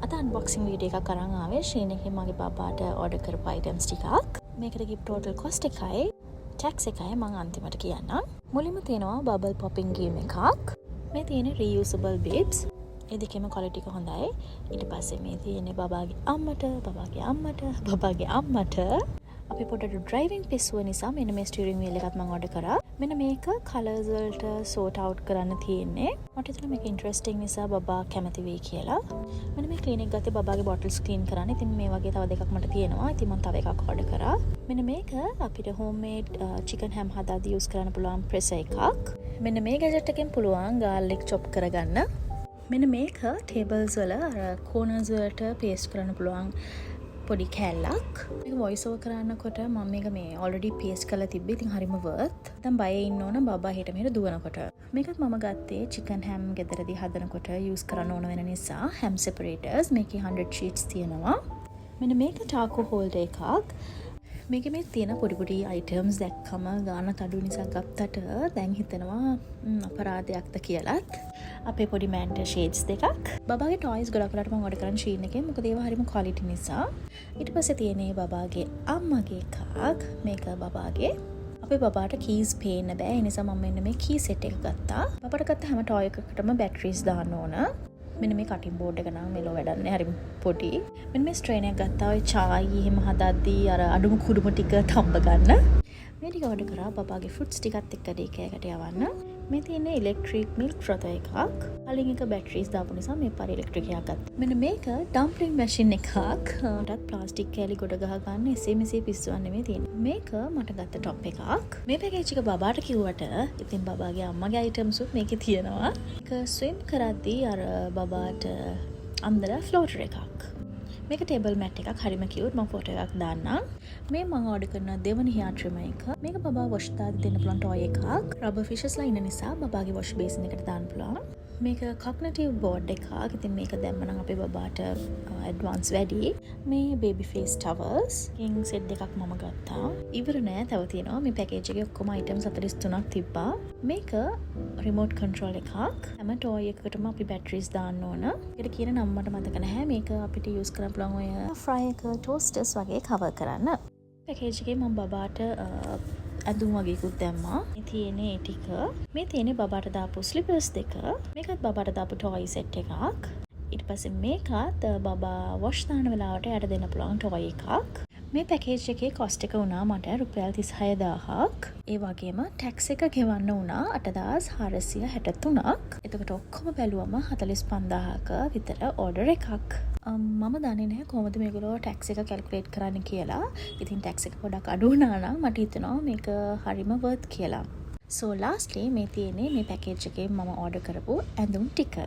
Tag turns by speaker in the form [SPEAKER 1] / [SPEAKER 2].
[SPEAKER 1] අද unboxing video එකක් අරන් ආවේ ශ්‍රීන් එකේ මගේ බබාට ඕඩර් කරපු අයිටම්ස් ටිකක්. මේකට ගිෆ්ට් ටෝටල් කොස්ට් එකයි ටැක්ස් එකයි මම අන්තිමට කියන්නම්. මුලින්ම තියෙනවා බබල් පොපින් ගේම් එකක්. මේ තියෙන රියුසබල් බිබ්ස්. ඒ දෙකේම ක්වොලිටි එක හොඳයි. ඊට පස්සේ මේ තියෙන්නේ බබාගේ අම්මට අපි පොඩට ඩ්‍රයිවිං පිස්සුව නිසා මෙන්න මේ ස්ටියරින් වීල් එකත් මම ඕඩර් කරා. මෙන්න මේක කලර්ස් වලට සෝට් අවුට් කරන්න තියෙන්නේ. මට හිතුණා මේක ඉන්ටරෙස්ටිං නිසා බබා කැමති වෙයි කියලා. මෙන්න මේ ක්ලීන් එක ගත්තේ බබාගේ බොටල්ස් ක්ලීන් කරන්න. ඉතින් මේ වගේ තව දෙකක් මට තියෙනවා. ඉතින් මම තව එකක් ඕඩර් කරා. මෙන්න මේක අපිට හෝම්මේඩ් චිකන් හැම් හදාදී යූස් කරන්න පුළුවන් ප්‍රෙසර් එකක්. මෙන්න මේ ගැජට් එකෙන් පුළුවන් ගාර්ලික් චොප් කරගන්න. මෙන්න මේක ටේබල්ස් වල කෝනර්ස් වලට පේස්ට් කරන්න පුළුවන් පොඩි කෑල්ලක්. මේක වොයිස් ඕවර් කරනකොට මම මේක මේ ඔල්රෙඩි පේස්ට් කරලා තිබ්බේ. ඉතින් හරිම වර්ත්. දැන් බයේ ඉන්න ඕන බබා හිට මෙහෙට දුවනකොට. මේකත් මම ගත්තේ චිකන් හැම් ගෙදරදී හදනකොට යූස් කරන්න ඕන වෙන නිසා හැම් සෙපරේටර්ස්. මේකේ 100 ෂීට්ස් තියෙනවා. මෙන්න මේක ටාකෝ හෝල්ඩර් එකක්. මේකේ මේ තියෙන පොඩි පොඩි අයිටම්ස් දැක්කම ගානක් අඩු නිසා ගත්තට දැන් හිතෙනවා අපරාධයක්ද කියලත්. අපේ පොඩි මෑන්ට ෂේඩ්ස් දෙකක්. බබාගේ ටොයිස් ගොඩක් වෙලාවට මම ඕඩර් කරන් ෂීන් එකෙන්. මොකද ඒවා හරිම ක්වොලිටි නිසා. ඊට පස්සේ තියෙන්නේ බබාගේ අම්මගේ එකක්. මේක බබාගේ. අපේ බබාට කීස් පේන්න බෑ. ඒ නිසා මම මෙන්න මේ කී සෙට් එක ගත්තා. බබාට ගත්ත හැම ටොයි එකකටම බැටරිස් දාන්න ඕන. මෙන්න මේ කටින් බෝඩ් එක නම් මෙලෝ වැඩක් නෑ. හරිම පොඩි. මෙන්න මේ ස්ට්‍රේන් එක ගත්තා. ඔය චායි එහෙම හදද්දී අර අඩුම කුඩුම ටික තම්බ ගන්න. මේ ටික ඕඩර් කරා බබාගේ ෆෘට්ස් ටිකත් එක්ක ඩේකේකට යවන්න. මේ තියෙන්නේ ඉලෙක්ට්‍රික් මිල්ක් ෆ්‍රොතර් එකක්. කලින් එක බැටරිස් දාපු නිසා මේ පාර ඉලෙක්ට්‍රික් එකක් ගත්තා. මෙන්න මේක ඩම්ප්ලින් මැෂින් එකක්. ටත් ප්ලාස්ටික් කෑලි ගොඩ ගහ ගන්න එසේ මෙසේ පිස්සුවක් නෙමෙයි තියෙන්නේ. මේක මට ගත්ත টොප් එකක්. මේ පැකේජ් එක බබාට කිව්වට ඉතින් බබාගේ අම්මගේ අයිටම්ස් උත් මේකේ තියෙනවා. ඒක ස්විම් කරද්දී අර බබාට අන්දර ෆ්ලෝටර් එකක්. මේක ටේබල් මැට් එකක්. හරිම කියුට්. මම ෆොටෝ එකක් දාන්නම්. මේ මම ඕඩර් කරන දෙවනි හියා ට්‍රිමර් එක. මේක බබා වොෂ් දාද්දි දෙන්න පුළුවන් ටොයි එකක්. රබර් ෆිෂස්ලා ඉන්න නිසා බබාගේ වොෂ් බේසින් එකට දාන්න පුළුවන්. මේක කොග්නිටිව් බෝඩ් එකක්. ඉතින් මේක දැම්ම නම් අපේ බබාට ඇඩ්වාන්ස් වැඩි. මේ බේබි ෆේස් ටවල්ස් කින් සෙට් දෙකක් මම ගත්තා. ඉවර නෑ, තව තියෙනවා. මේ පැකේජ් එකේ ඔක්කොම අයිටම්ස් 43ක් තිබ්බා. මේක රිමෝට් කන්ට්‍රෝල් එකක්. හැම ටොයි එකකටම අපි බැටරිස් දාන්න ඕන. ඒකට කියන නම මට මතක නැහැ. මේක අපිට යූස් කරන්න පුළුවන් ඔය ෆ්‍රයි එක ටෝස්ටර්ස් වගේ කවර් කරන්න. පැකේජ් එකේ මම බබාට ඇඳුම් වගේකුත් දැම්මා. මේ තියෙන්නේ ඒ ටික. මේ තියෙන්නේ බබාට දාපු ස්ලිපර්ස් දෙක. මේකත් බබාට දාපු ටොයි සෙට් එකක්. ඊට පස්සේ මේකත් බබා වොෂ් දාන වෙලාවට යට දෙන්න පුළුවන් ටොයි එකක්. මේ පැකේජ් එකේ කොස්ට් එක වුණා මට රුපියල් 36000ක්. ඒ වගේම ටැක්ස් එක ගෙවන්න වුණා 8463ක්. එතකොට ඔක්කොම බැලුවම 45000ක විතර ඕඩර් එකක්. මම දන්නේ නැහැ කොහොමද මේගොල්ලෝ ටැක්ස් එක කැල්කියුලේට් කරන්න කියලා. ඉතින් ටැක්ස් එක පොඩක් අඩු වුණා නම් මට හිතෙනවා මේක හරිම වර්ත් කියලා. So lastly මේ තියෙන්නේ මේ පැකේජ් එකේ මම ඕඩර් කරපු ඇඳුම් ටික.